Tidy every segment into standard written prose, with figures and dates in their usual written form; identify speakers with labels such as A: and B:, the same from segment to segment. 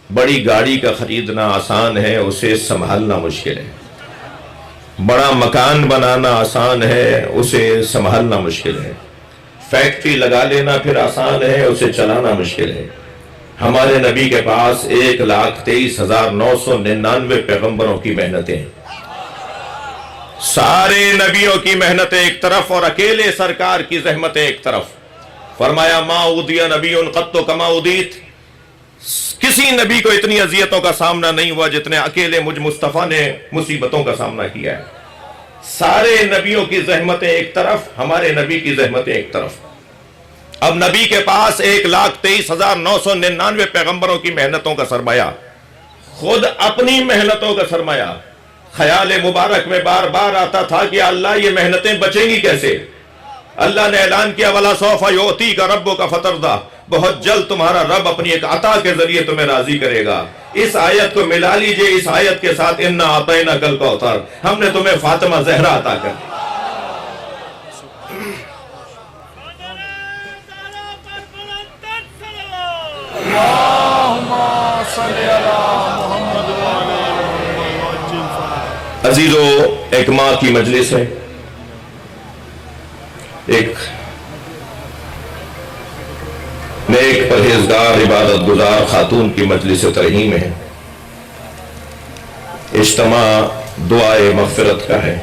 A: بڑی گاڑی کا خریدنا آسان ہے، اسے سنبھالنا مشکل ہے۔ بڑا مکان بنانا آسان ہے، اسے سنبھالنا مشکل ہے۔ فیکٹری لگا لینا پھر آسان ہے، اسے چلانا مشکل ہے۔ ہمارے نبی کے پاس 1,23,999 پیغمبروں کی محنتیں ہیں۔ سارے نبیوں کی محنتیں ایک طرف اور اکیلے سرکار کی زحمتیں ایک طرف۔ فرمایا ما اودی نبی قط کما اودیت، کسی نبی کو اتنی اذیتوں کا سامنا نہیں ہوا جتنے اکیلے مجھ مصطفیٰ نے مصیبتوں کا سامنا کیا ہے۔ سارے نبیوں کی زحمتیں ایک طرف، ہمارے نبی کی زحمتیں ایک طرف۔ اب نبی کے پاس 1,23,999 پیغمبروں کی محنتوں کا سرمایہ، خود اپنی محنتوں کا سرمایہ۔ خیال مبارک میں بار بار آتا تھا کہ اللہ یہ محنتیں بچیں گی کیسے؟ اللہ نے اعلان کیا وَلَا سَوْفَ يُعْطِيكَ رَبُّكَ فَتَرْضَىٰ، بہت جلد تمہارا رب اپنی ایک عطا کے ذریعے تمہیں راضی کرے گا۔ اس آیت کو ملا لیجئے اس آیت کے ساتھ اِنَّا أَعْطَيْنَاكَ الْكَوْثَرَ، ہم نے تمہیں فاطمہ زہرا عطا کر دی۔ عزیزو، ایک ماں کی مجلس ہے، ایک نیک پرہیزگار عبادت گزار خاتون کی مجلس ترحیم ہے۔ اجتماع دعائے مغفرت کا ہے۔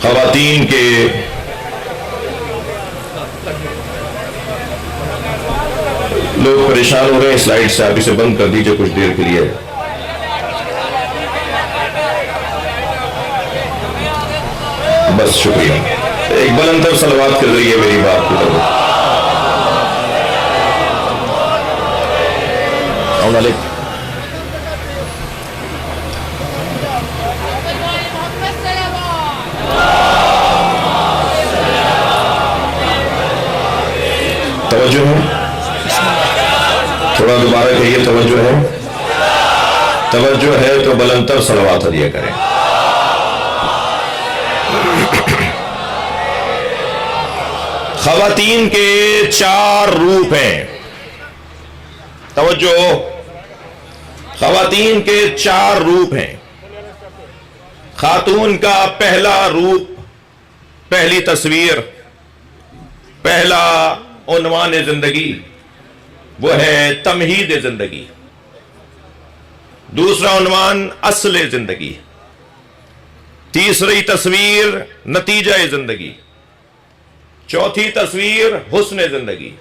A: خواتین کے لوگ پریشان ہو رہے ہیں، سلائیڈ سے آپ اسے بند کر دیجئے کچھ دیر کے لیے۔ بس شکریہ، ایک بلندر صلوات کے ذریعے میری بات کو کرو۔ السلام علیکم۔ توجہ ہے، تھوڑا دوبارہ کہیے توجہ ہے۔ توجہ ہے تو بلندر صلوات ہدیہ کریں۔ خواتین کے 4 روپ ہیں، توجہ، خواتین کے 4 روپ ہیں۔ خاتون کا پہلا روپ، پہلی تصویر، پہلا عنوان زندگی وہ ہے تمہید زندگی۔ دوسرا عنوان اصل زندگی۔ تیسری تصویر نتیجہ زندگی۔ چوتھی تصویر حسن زندگی۔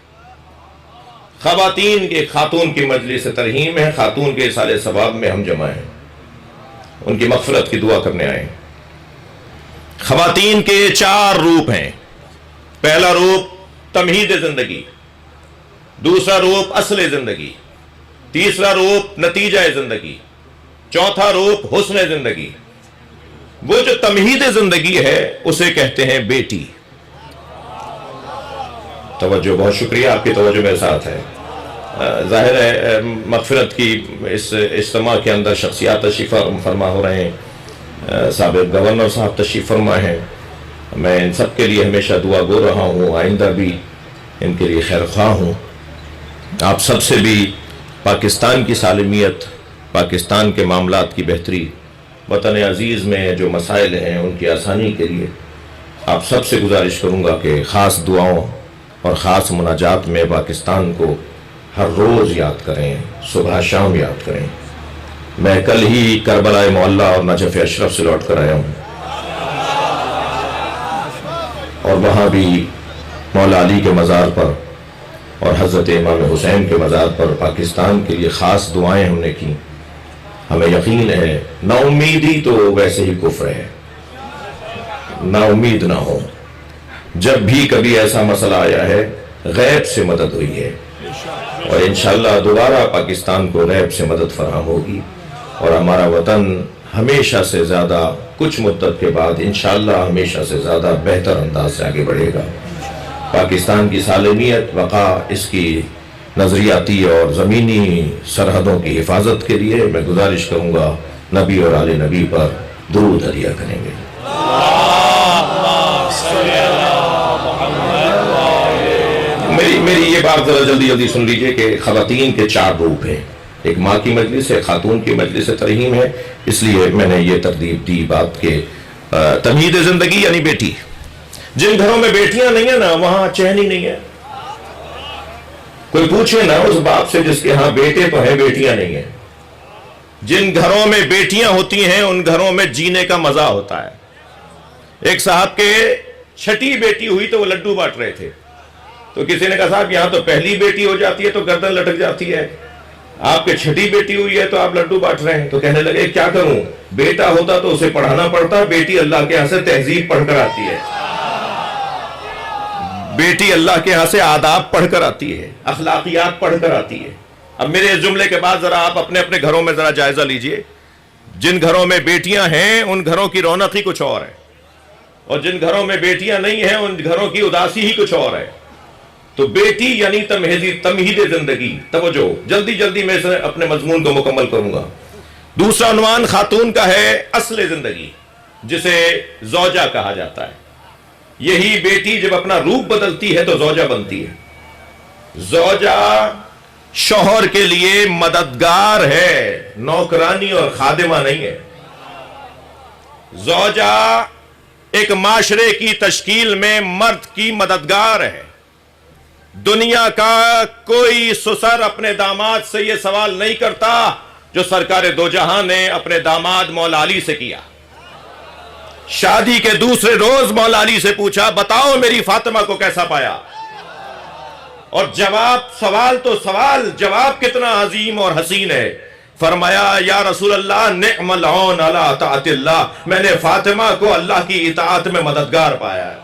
A: خاتون کی مجلس ترحیم ہے، خاتون کے اصالِ ثواب میں ہم جمع ہیں، ان کی مغفرت کی دعا کرنے آئے ہیں۔ خواتین کے 4 روپ ہیں۔ پہلا روپ تمہید زندگی، دوسرا روپ اصل زندگی، تیسرا روپ نتیجہ زندگی، چوتھا روپ حسن زندگی۔ وہ جو تمہید زندگی ہے اسے کہتے ہیں بیٹی۔ توجہ، بہت شکریہ، آپ کی توجہ میرے ساتھ ہے۔ ظاہر ہے مغفرت کی اس اجتماع کے اندر شخصیات تشریف فرما ہو رہے ہیں، سابق گورنر صاحب تشریف فرما ہیں۔ میں ان سب کے لیے ہمیشہ دعا گو رہا ہوں، آئندہ بھی ان کے لیے خیر خواہ ہوں۔ آپ سب سے بھی پاکستان کی سالمیت، پاکستان کے معاملات کی بہتری، وطن عزیز میں جو مسائل ہیں ان کی آسانی کے لیے آپ سب سے گزارش کروں گا کہ خاص دعاؤں اور خاص مناجات میں پاکستان کو ہر روز یاد کریں، صبح شام یاد کریں۔ میں کل ہی کربلا معلیٰ اور نجف اشرف سے لوٹ کر آیا ہوں، اور وہاں بھی مولا علی کے مزار پر اور حضرت امام حسین کے مزار پر پاکستان کے لیے خاص دعائیں ہم نے کی۔ ہمیں یقین ہے نا امیدی تو ویسے ہی کفر ہے، نا امید نہ ہو۔ جب بھی کبھی ایسا مسئلہ آیا ہے غیب سے مدد ہوئی ہے، اور انشاءاللہ دوبارہ پاکستان کو غیب سے مدد فراہم ہوگی، اور ہمارا وطن ہمیشہ سے زیادہ کچھ مدت کے بعد انشاءاللہ ہمیشہ سے زیادہ بہتر انداز سے آگے بڑھے گا۔ پاکستان کی سالمیت، بقا، اس کی نظریاتی اور زمینی سرحدوں کی حفاظت کے لیے میں گزارش کروں گا نبی اور آل نبی پر درود ہدیہ کریں گے۔ میری یہ بات ذرا جلدی جلدی سن لیجئے کہ خواتین کے 4 روپ ہیں. ایک ماں کی مجلس ہے، خاتون کی مجلس ترحیم ہے. اس لیے میں نے یہ ترتیب دی بات کہ تمہید زندگی یعنی بیٹی. جن گھروں میں بیٹیاں نہیں ہیں نا وہاں چین ہی نہیں ہے. کوئی پوچھے نا اس باپ سے جس کے ہاں بیٹے تو ہیں بیٹیاں نہیں ہیں. جن گھروں میں بیٹیاں ہوتی ہیں ان گھروں میں جینے کا مزہ ہوتا ہے. ایک صاحب کے 6ٹی بیٹی ہوئی تو وہ لڈو بانٹ رہے تھے. تو کسی نے کہا صاحب یہاں تو پہلی بیٹی ہو جاتی ہے تو گردن لٹک جاتی ہے، آپ کے 6ٹی بیٹی ہوئی ہے تو آپ لڈو بانٹ رہے ہیں. تو کہنے لگے کیا کروں، بیٹا ہوتا تو اسے پڑھانا پڑتا، بیٹی اللہ کے ہاں سے تہذیب پڑھ کر آتی ہے. بیٹی اللہ کے ہاں سے آداب پڑھ کر آتی ہے، اخلاقیات پڑھ کر آتی ہے. اب میرے اس جملے کے بعد ذرا آپ اپنے اپنے گھروں میں ذرا جائزہ لیجئے. جن گھروں میں بیٹیاں ہیں ان گھروں کی رونق ہی کچھ اور ہے، اور جن گھروں میں بیٹیاں نہیں ہیں ان گھروں کی اداسی ہی کچھ اور ہے. تو بیٹی یعنی تمہید زندگی. توجہ، جلدی جلدی میں اپنے مضمون کو مکمل کروں گا. دوسرا عنوان خاتون کا ہے اصل زندگی، جسے زوجہ کہا جاتا ہے. یہی بیٹی جب اپنا روپ بدلتی ہے تو زوجہ بنتی ہے. زوجہ شوہر کے لیے مددگار ہے، نوکرانی اور خادمہ نہیں ہے. زوجہ ایک معاشرے کی تشکیل میں مرد کی مددگار ہے. دنیا کا کوئی سسر اپنے داماد سے یہ سوال نہیں کرتا جو سرکار دو جہاں نے اپنے داماد مولا علی سے کیا. شادی کے دوسرے روز مولا علی سے پوچھا بتاؤ میری فاطمہ کو کیسا پایا، اور سوال تو سوال، جواب کتنا عظیم اور حسین ہے. فرمایا یا رسول اللہ نعم العون علی طاعت اللہ، میں نے فاطمہ کو اللہ کی اطاعت میں مددگار پایا ہے.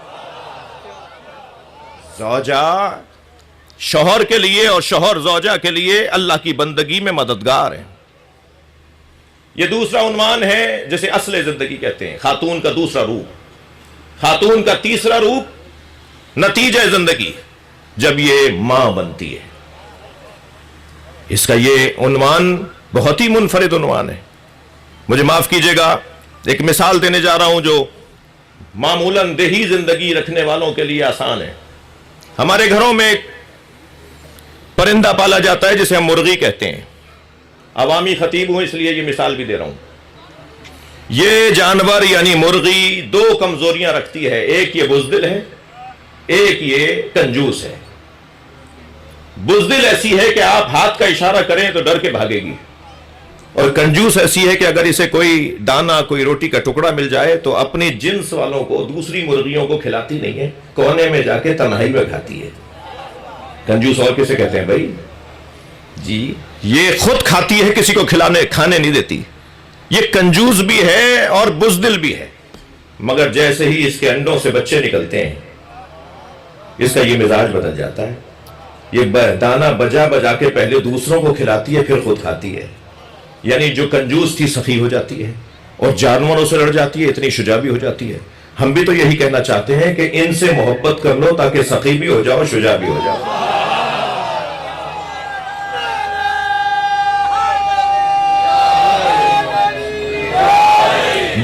A: زوجہ شوہر کے لیے اور شوہر زوجہ کے لیے اللہ کی بندگی میں مددگار ہے. یہ دوسرا عنوان ہے جسے اصل زندگی کہتے ہیں، خاتون کا دوسرا روپ. خاتون کا تیسرا روپ نتیجہ زندگی، جب یہ ماں بنتی ہے. اس کا یہ عنوان بہت ہی منفرد عنوان ہے. مجھے معاف کیجئے گا، ایک مثال دینے جا رہا ہوں جو معمولاً دیہی زندگی رکھنے والوں کے لیے آسان ہے. ہمارے گھروں میں ایک پرندہ پالا جاتا ہے جسے ہم مرغی کہتے ہیں. عوامی خطیب ہوں اس لیے یہ مثال بھی دے رہا ہوں. یہ جانور یعنی مرغی 2 کمزوریاں رکھتی ہے، ایک یہ بزدل ہے، ایک یہ کنجوس ہے. بزدل ایسی ہے کہ آپ ہاتھ کا اشارہ کریں تو ڈر کے بھاگے گی، اور کنجوس ایسی ہے کہ اگر اسے کوئی دانہ کوئی روٹی کا ٹکڑا مل جائے تو اپنی جنس والوں کو دوسری مرغیوں کو کھلاتی نہیں ہے، کونے میں جا کے تنہائی میں کھاتی ہے. کنجوس اور کسے کہتے ہیں بھائی؟ جی یہ خود کھاتی ہے، کسی کو کھانے نہیں دیتی. یہ کنجوس بھی ہے اور بزدل بھی ہے، مگر جیسے ہی اس کے انڈوں سے بچے نکلتے ہیں اس کا یہ مزاج بدل جاتا ہے. یہ دانہ بجا بجا کے پہلے دوسروں کو کھلاتی ہے پھر خود کھاتی ہے. یعنی جو کنجوس تھی سخی ہو جاتی ہے اور جانوروں سے لڑ جاتی ہے، اتنی شجاع بھی ہو جاتی ہے. ہم بھی تو یہی کہنا چاہتے ہیں کہ ان سے محبت کر لو تاکہ سخی بھی ہو جاؤ، شجاع بھی ہو جاؤ.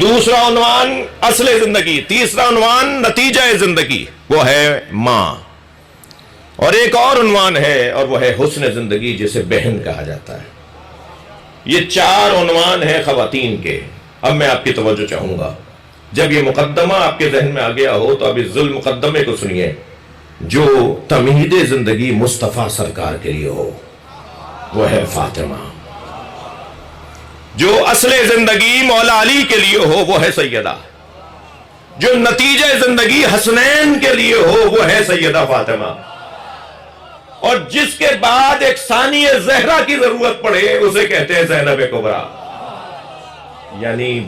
A: دوسرا عنوان اصل زندگی، تیسرا عنوان نتیجہ زندگی، وہ ہے ماں. اور ایک اور عنوان ہے اور وہ ہے حسن زندگی جسے بہن کہا جاتا ہے. یہ 4 عنوان ہیں خواتین کے. اب میں آپ کی توجہ چاہوں گا، جب یہ مقدمہ آپ کے ذہن میں آ گیا ہو تو اب اس ذل مقدمے کو سنیے جو تمہید زندگی مصطفیٰ سرکار کے لیے ہو، وہ ہے فاطمہ. جو اصل زندگی مولا علی کے لیے ہو وہ ہے سیدہ. جو نتیجہ زندگی حسنین کے لیے ہو وہ ہے سیدہ فاطمہ. اور جس کے بعد ایک ثانی زہرا کی ضرورت پڑے اسے کہتے ہیں زینب کبریٰ. یعنی